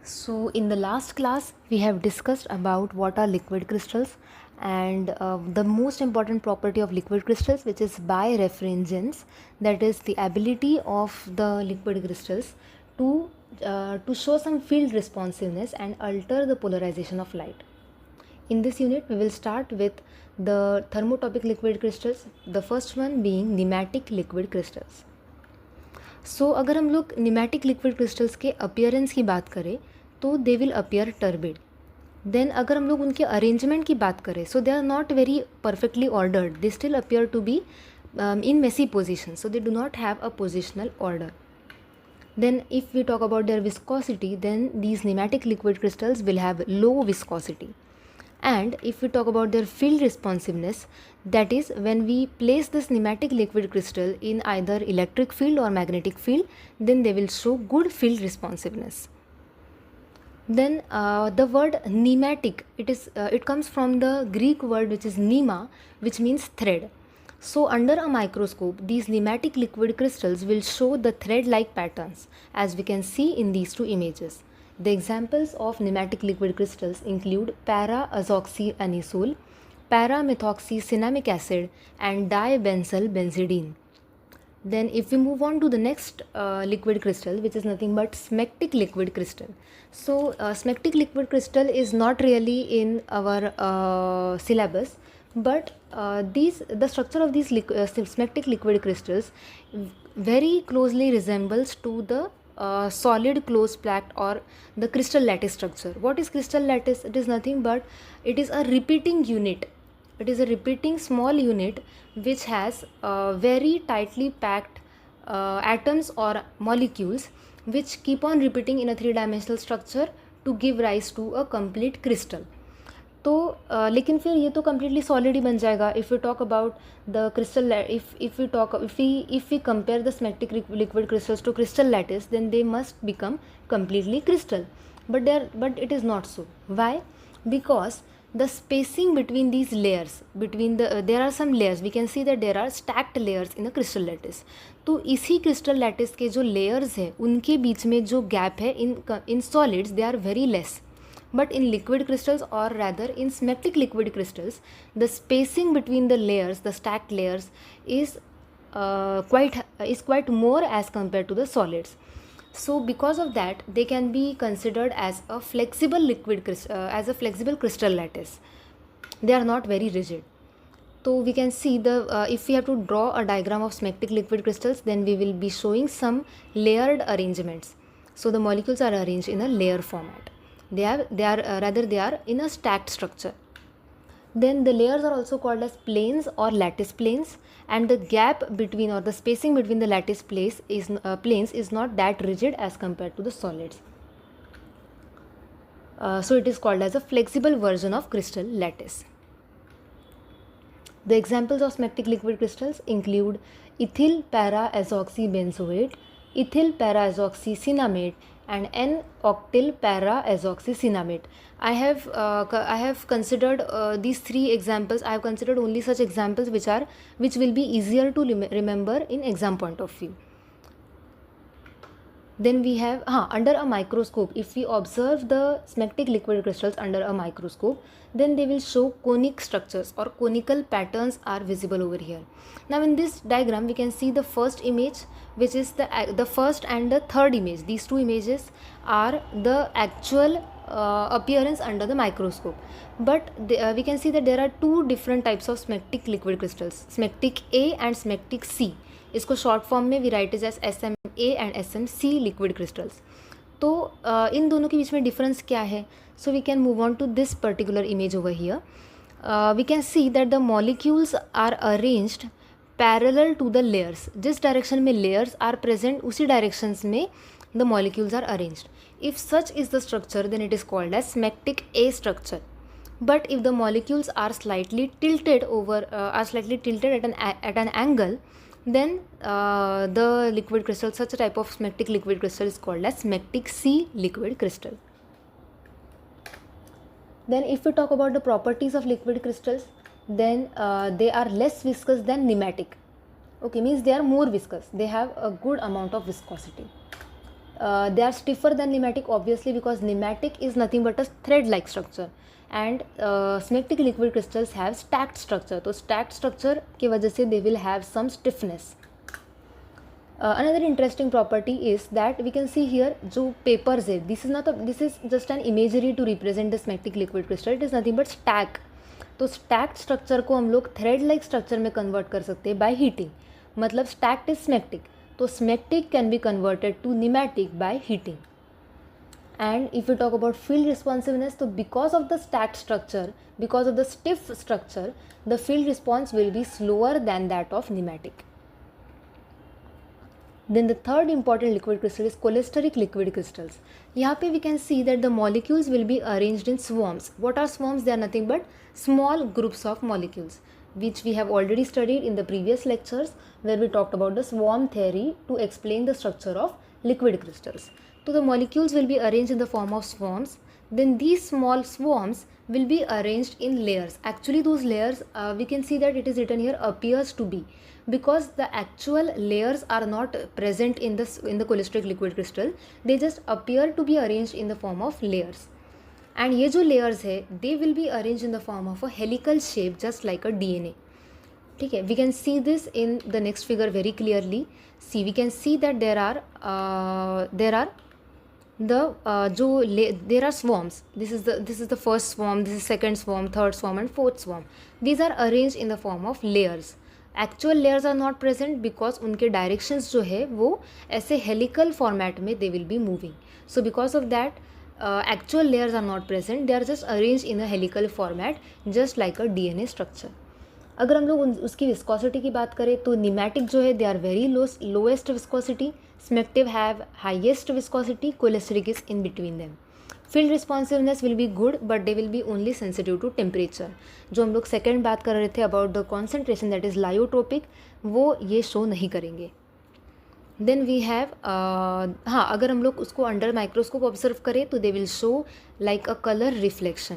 So in the last class we have discussed about what are liquid crystals and the most important property of liquid crystals, which is birefringence, that is the ability of the liquid crystals to show some field responsiveness and alter the polarization of light. In this unit we will start with the thermotopic liquid crystals, the first one being nematic liquid crystals. सो अगर हम लोग nematic liquid crystals के appearance की बात करें तो they will appear turbid. Then अगर हम लोग उनके अरेंजमेंट की बात करें so they are not very perfectly ordered, they still appear to be in messy position, so they do not have a positional order. Then if we talk about their viscosity, then these nematic liquid crystals will have low viscosity. And if we talk about their field responsiveness, that is when we place this nematic liquid crystal in either electric field or magnetic field, then they will show good field responsiveness. Then the word nematic, it comes from the Greek word which is nema, which means thread. So under a microscope, these nematic liquid crystals will show the thread-like patterns, as we can see in these two images. The examples of nematic liquid crystals include para-azoxyanisole, para-methoxycinnamic acid, and dibenzyl benzidine. Then if we move on to the next liquid crystal, which is nothing but smectic liquid crystal. So smectic liquid crystal is not really in our syllabus, but the structure of these smectic liquid crystals very closely resembles to the solid closed packed or the crystal lattice structure. What is crystal lattice? It is nothing but it is a repeating unit. It is a repeating small unit which has very tightly packed atoms or molecules which keep on repeating in a three-dimensional structure to give rise to a complete crystal. तो लेकिन फिर ये तो completely solid ही बन जाएगा. If we talk about the crystal, if we compare the smectic liquid crystals to crystal lattice, then they must become completely crystal. But it is not so. Why? Because the spacing between these layers, there are some layers. We can see that there are stacked layers in a crystal lattice. तो इसी crystal lattice के जो layers है उनके बीच में जो gap है in solids, they are very less. But in liquid crystals, or rather in smectic liquid crystals, the spacing between the layers, the stacked layers, is quite more as compared to the solids. So because of that, they can be considered as a flexible flexible crystal lattice. They are not very rigid. So we can see if we have to draw a diagram of smectic liquid crystals, then we will be showing some layered arrangements. So the molecules are arranged in a layer format. They are in a stacked structure. Then the layers are also called as planes or lattice planes, and the gap between or the spacing between the lattice planes is not that rigid as compared to the solids. So it is called as a flexible version of crystal lattice. The examples of smectic liquid crystals include ethyl para-azoxybenzoate, ethyl para-azoxycinnamate, and N-octyl para-azoxycinnamate. I have considered these three examples. I have considered only such examples which will be easier to remember in exam point of view. Then we have under a microscope. If we observe the smectic liquid crystals under a microscope, then they will show conic structures or conical patterns are visible over here. Now in this diagram we can see the first image, which is the first and the third image. These two images are the actual appearance under the microscope, but we can see that there are two different types of smectic liquid crystals, smectic A and smectic C. इसको short form में we write is as SMA and SMC liquid crystals. तो इन दोनों के बीच में difference क्या है? So we can move on to this particular image over here. We can see that the molecules are arranged parallel to the layers. जिस direction में लेयर्स आर प्रेजेंट उसी डायरेक्शंस में the molecules are arranged. If such is the structure then it is called as smectic A structure. But if the molecules are slightly tilted at an angle, then the liquid crystal, such a type of smectic liquid crystal, is called as smectic C liquid crystal. Then if we talk about the properties of liquid crystals, then they are less viscous than nematic. Okay, means they are more viscous. They have a good amount of viscosity. They are stiffer than pneumatic obviously because pneumatic is nothing but a thread like structure and smectic liquid crystals have stacked structure. तो stacked structure की वजह से they will have some stiffness. Another interesting property is that we can see here जो papers है, this is just an imagery to represent the smectic liquid crystal. It is nothing but stack. तो stacked structure को हम लोग thread like structure में convert कर सकते हैं by heating. मतलब stacked is smectic. तो smectic can be converted to pneumatic by heating. And if we talk about field responsiveness, so because of the stacked structure, because of the stiff structure, the field response will be slower than that of pneumatic. Then the third important liquid crystal is cholesteric liquid crystals. यहाँ पे we can see that the molecules will be arranged in swarms. What are swarms? They are nothing but small groups of molecules, which we have already studied in the previous lectures where we talked about the swarm theory to explain the structure of liquid crystals. So the molecules will be arranged in the form of swarms. Then these small swarms will be arranged in layers. Actually those layers, we can see that it is written here appears to be, because the actual layers are not present in the cholesteric liquid crystal. They just appear to be arranged in the form of layers. And ये जो layers है, they will be arranged in the form of a helical shape just like a DNA. ठीक है, we can see this in the next figure very clearly. See, we can see that there are swarms. This is the first swarm, this is second swarm, third swarm and fourth swarm. These are arranged in the form of layers. Actual layers are not present because उनके directions जो है वो ऐसे helical format में they will be moving. So because of that actual layers are not present, they are just arranged in a helical format just like a DNA structure. अगर हम लोग उसकी विस्कोसिटी की बात करें तो न्यूमैटिक जो है they are very lowest viscosity, smectic have highest viscosity, cholesteric is in between them. Field responsiveness will be good but they will be only sensitive to temperature. जो हम लोग सेकेंड बात कर रहे थे about the concentration that is lyotropic, वो ये show नहीं करेंगे. देन वी हैव हाँ, अगर हम लोग उसको अंडर माइक्रोस्कोप ऑब्जर्व करें तो they will show like a colour reflection.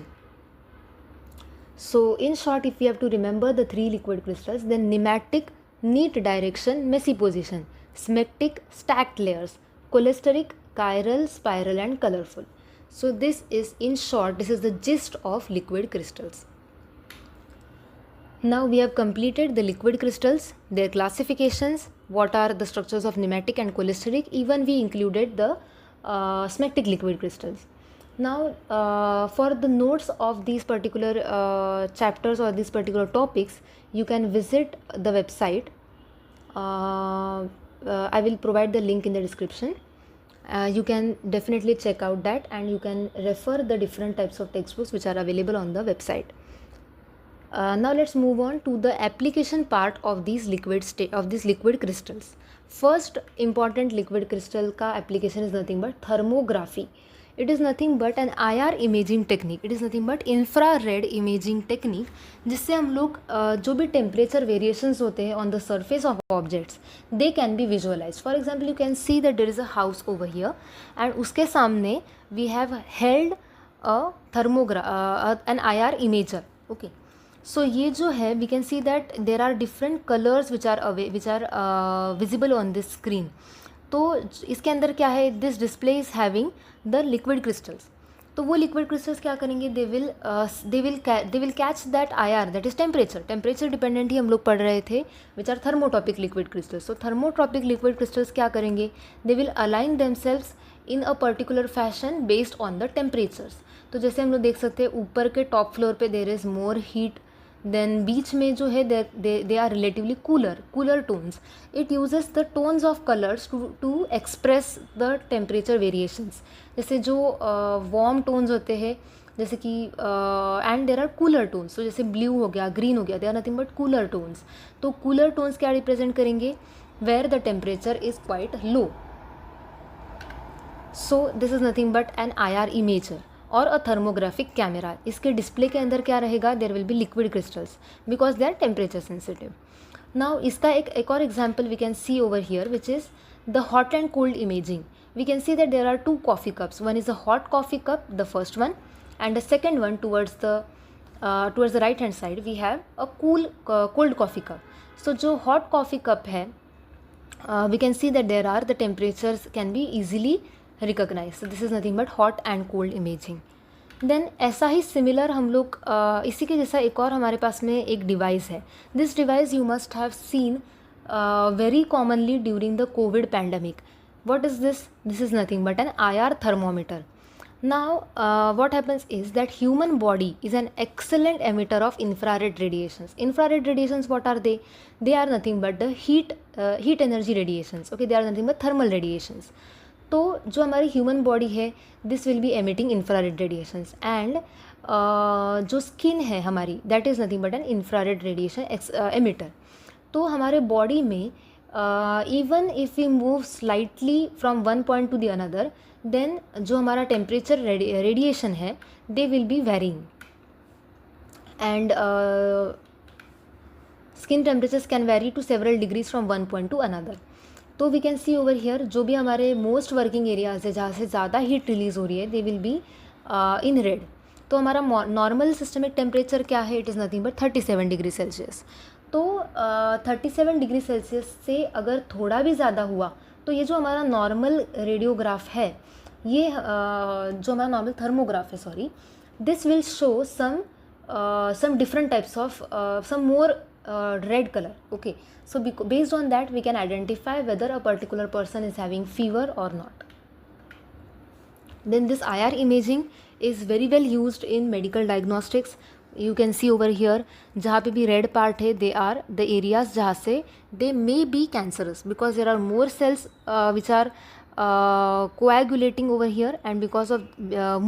So in short, if we have to remember the three liquid crystals, then pneumatic neat direction, messy position, smectic stacked layers, cholesteric chiral, spiral and colorful. So this is in short, this is the gist of liquid crystals. Now we have completed the liquid crystals, their classifications, what are the structures of pneumatic and cholesteric, even we included the smectic liquid crystals. Now for the notes of these particular chapters or these particular topics, you can visit the website. I will provide the link in the description. You can definitely check out that and you can refer the different types of textbooks which are available on the website. Now let's move on to the application part of these liquid crystals. First important liquid crystal का application is nothing but thermography. It is nothing but an IR imaging technique. It is nothing but infrared imaging technique, जिससे हम लोग जो भी temperature variations होते हैं on the surface of objects, they can be visualized. For example, you can see that there is a house over here and उसके सामने we have held an IR imager. Okay. So ये जो है we can see that there are different colors which are visible on this screen. तो इसके अंदर क्या है, this display is having the liquid crystals. तो वो लिक्विड क्रिस्टल्स क्या करेंगे, they will catch that IR, that is temperature dependent ही हम लोग पढ़ रहे थे, which are thermotropic liquid crystals. तो थर्मोटॉपिक लिक्विड क्रिस्टल्स क्या करेंगे, they will align themselves in a particular fashion based on the temperatures. तो जैसे हम लोग देख सकते हैं ऊपर के टॉप फ्लोर पे there is more heat, then बीच में जो है they are relatively cooler tones. It uses the tones of colours to express the temperature variations. जैसे जो वार्म टोन्स होते हैं जैसे कि and there are cooler tones. तो जैसे ब्लू हो गया, ग्रीन हो गया, they are nothing but cooler tones. तो कूलर टोन्स क्या रिप्रेजेंट करेंगे, where the temperature is quite low. So this is nothing but an IR imager और अ थर्मोग्राफिक कैमरा. इसके डिस्प्ले के अंदर क्या रहेगा, there will be liquid crystals because they are temperature sensitive. Now इसका एक और example we can see over here which is the hot and cold imaging. We can see that there are 2 coffee cups. One is a hot coffee cup, the first one, and the second one towards the right hand side we have a cold coffee cup. So जो hot coffee cup है we can see that there are the temperatures can be easily recognized. So this is nothing but hot and cold imaging. Then ऐसा ही similar हम लोग इसी के जैसा एक और हमारे पास में एक डिवाइस है. This device you must have seen very commonly during the Covid pandemic. what is this? This is nothing but an IR thermometer. Now what happens is that human body is an excellent emitter of infrared radiations. Infrared radiations, what are they? They are nothing but the heat energy radiations. Okay, they are nothing but thermal radiations. तो जो हमारी human body है this will be emitting infrared radiations and जो skin है हमारी that is nothing but an infrared radiation emitter. तो हमारे body में even if we move slightly from one point to the another then जो हमारा temperature radiation है they will be varying and skin temperatures can vary to several degrees from one point to another. तो we can see over here जो भी हमारे most working areas है जहाँ से ज़्यादा हीट रिलीज़ हो रही है they will be in red. तो हमारा नॉर्मल सिस्टमिक टेम्परेचर क्या है? It is nothing but 37 degree Celsius. तो 37 डिग्री सेल्सियस से अगर थोड़ा भी ज़्यादा हुआ तो ये जो हमारा नॉर्मल रेडियोग्राफ है ये जो हमारा नॉर्मल थर्मोग्राफ है sorry this will show some different types of some more red color. Okay, so based on that we can identify whether a particular person is having fever or not. Then this IR imaging is very well used in medical diagnostics. You can see over here जहाँ पे भी red part है they are the areas जहाँ से they may be cancerous because there are more cells which are coagulating over here and because of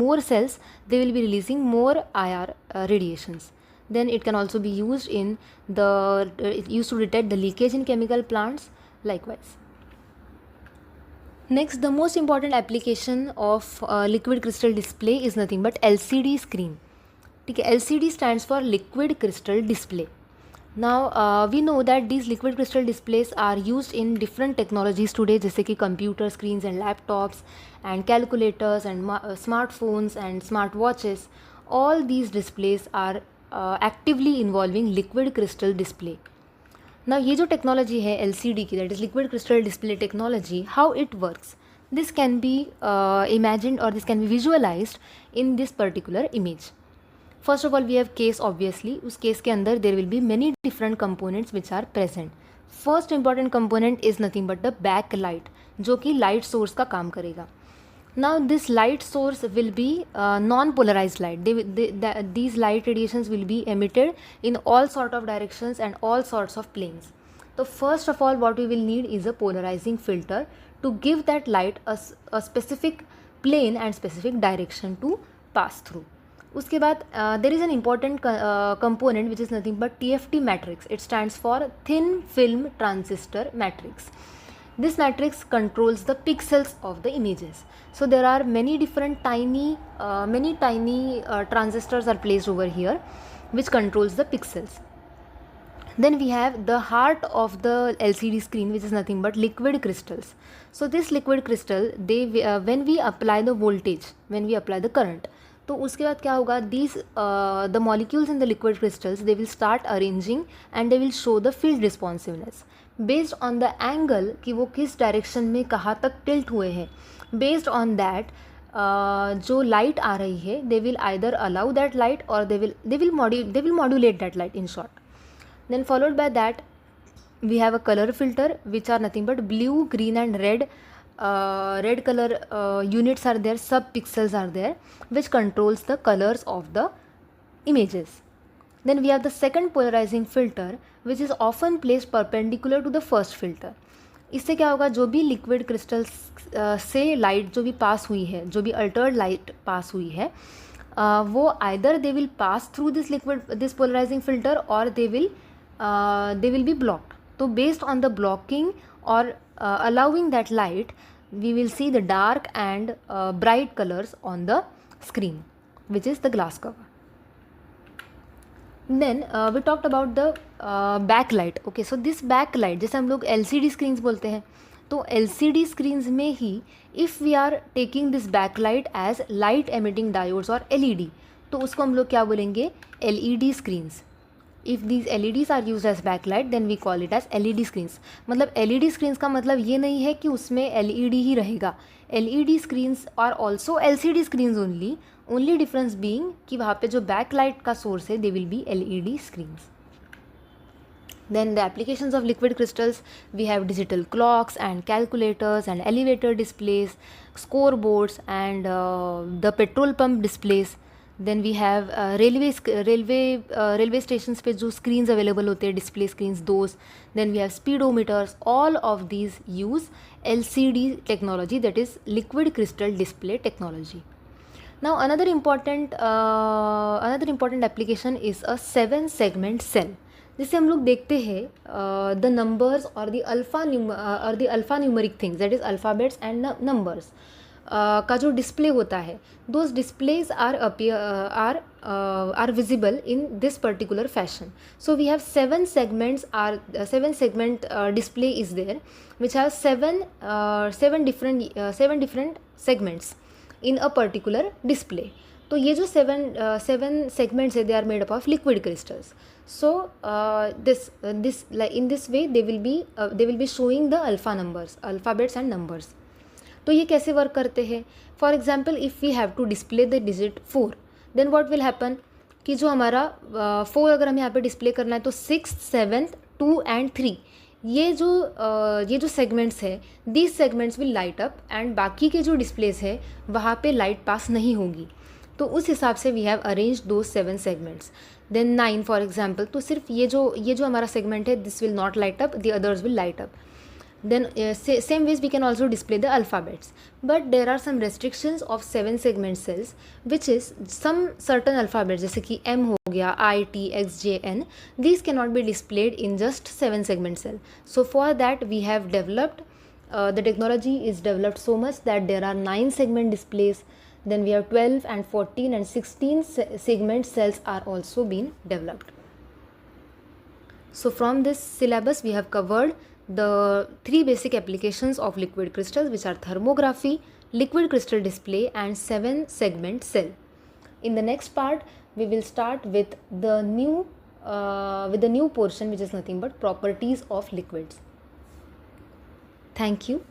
more cells they will be releasing more IR radiations. Then it can also be used in it used to detect the leakage in chemical plants likewise. Next, the most important application of liquid crystal display is nothing but LCD screen. Okay, LCD stands for liquid crystal display. Now we know that these liquid crystal displays are used in different technologies today जैसे कि computer screens and laptops and calculators and smartphones and smart watches. All these displays are actively involving liquid crystal display. Now ये जो technology है LCD की that is liquid crystal display technology, how it works? This can be imagined or this can be visualized in this particular image. First of all we have case obviously. उस case के अंदर there will be many different components which are present. First important component is nothing but the backlight जो कि light source का काम करेगा. Now this light source will be non-polarized light. These light radiations will be emitted in all sort of directions and all sorts of planes. So first of all what we will need is a polarizing filter to give that light a specific plane and specific direction to pass through. उसके बाद there is an important component which is nothing but TFT matrix. It stands for thin film transistor matrix. This matrix controls the pixels of the images. So there are many different tiny transistors are placed over here which controls the pixels. Then we have the heart of the LCD screen which is nothing but liquid crystals. So this liquid crystal when we apply the voltage, when we apply the current, तो उसके बाद क्या होगा these the molecules in the liquid crystals they will start arranging and they will show the field responsiveness based on the angle कि वो किस direction में कहाँ तक tilt हुए हैं. Based on that जो light आ रही है they will either allow that light or they will modulate that light in short. Then followed by that we have a color filter which are nothing but blue, green and red color units are there, sub pixels are there which controls the colors of the images. Then we have the second polarizing filter which is often placed perpendicular to the first filter. इससे क्या होगा जो भी liquid crystals से light जो भी pass हुई है, जो भी altered light pass हुई है वो either they will pass through this polarizing filter or they will be blocked. तो based on the blocking or allowing that light we will see the dark and bright colors on the screen which is the glass cover. Then we talked about the backlight. Okay, so this backlight जैसे हम लोग LCD screens बोलते हैं तो LCD screens में ही if we are taking this backlight as light emitting diodes or LED तो उसको हम लोग क्या बोलेंगे LED screens. If these LEDs are use as backlight then we call it as LED screens. मतलब LED स्क्रीन्स का मतलब ये नहीं है कि उसमें LED ही रहेगा. LED screens are also LCD screens only difference being कि वहाँ पे जो बैकलाइट का सोर्स है they will be LED screens. Then the applications of liquid crystals, we have digital clocks and calculators and elevator displays, scoreboards and the petrol pump displays. Then we have railway stations पे जो screens available होते हैं, display screens, those. Then we have speedometers. All of these use LCD technology, that is liquid crystal display technology. Now another important application is a 7-segment cell. जिससे हम लोग देखते हैं the numbers और the alpha numeric things, that is alphabets and numbers का जो display होता है, those displays are visible in this particular fashion. So we have 7 segments, 7-segment display is there which has 7 different segments in a particular display. तो ये जो 7 segments है, they are made up of liquid crystals. So in this way they will be showing the alpha numbers, alphabets and numbers. तो ये कैसे work करते हैं? For example if we have to display the digit 4, then what will happen कि जो हमारा 4 अगर हमें यहाँ पे डिस्प्ले करना है तो 6, 7, 2 and 3, ये जो सेगमेंट्स है, these segments will light up and बाकी के जो डिस्प्लेस है वहाँ पे लाइट पास नहीं होगी. तो उस हिसाब से वी हैव अरेंज दो 7 सेगमेंट्स. देन 9 फॉर एग्जाम्पल, तो सिर्फ ये जो हमारा सेगमेंट है this will not light up, the others will light up. Then same ways we can also display the alphabets, but there are some restrictions of 7-segment cells, which is some certain alphabets जैसे कि M हो गया, I, T, X, J, N, these cannot be displayed in just 7-segment cell. So for that we have developed, the technology is developed so much that there are 9-segment displays. Then we have 12 and 14 and 16 segment cells are also being developed. So from this syllabus we have covered the 3 basic applications of liquid crystals, which are thermography, liquid crystal display and 7-segment cell. In the next part we will start with the new portion, which is nothing but properties of liquids. Thank you.